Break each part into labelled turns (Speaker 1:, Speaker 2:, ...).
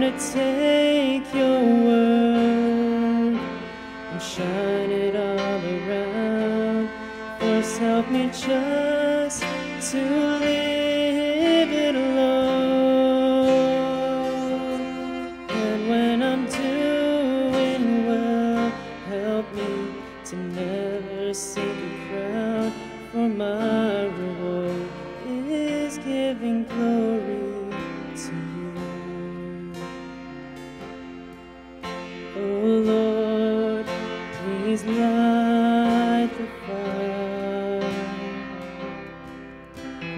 Speaker 1: to take your word and shine it all around. First, help me just to live it alone. And when I'm doing well, help me to never seek a crown, for my reward is giving glory to you. Oh Lord, please light the fire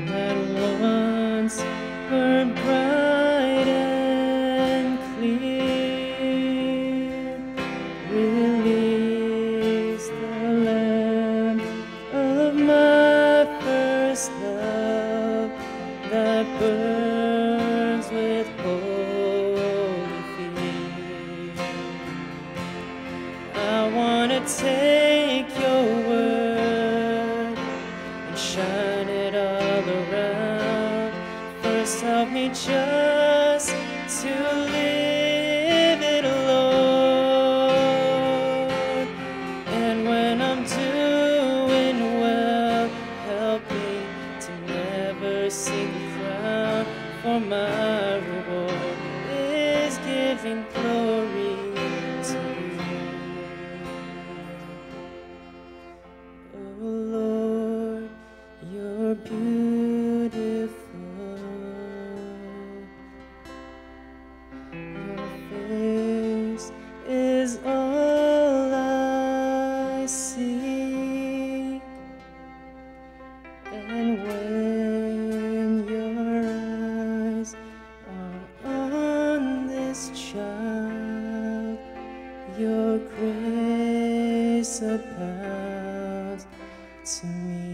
Speaker 1: that once burned bright and clear. Release the lamp of my first love that burns with holy fear. I want to take your word and shine it all around. First, help me just to live it alone. And when I'm doing well, help me to never seek a crown, for my reward is giving glory to you. Oh Lord, you're beautiful. Your face is all I seek. And when your eyes are on this child, your grace abounds to me.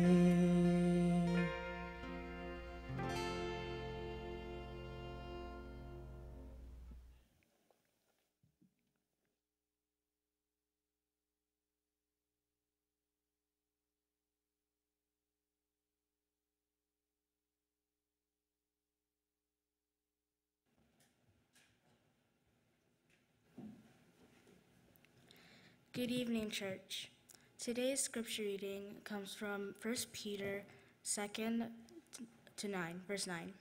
Speaker 2: Good evening, church. Today's scripture reading comes from 1 Peter 2 to 9, verse 9.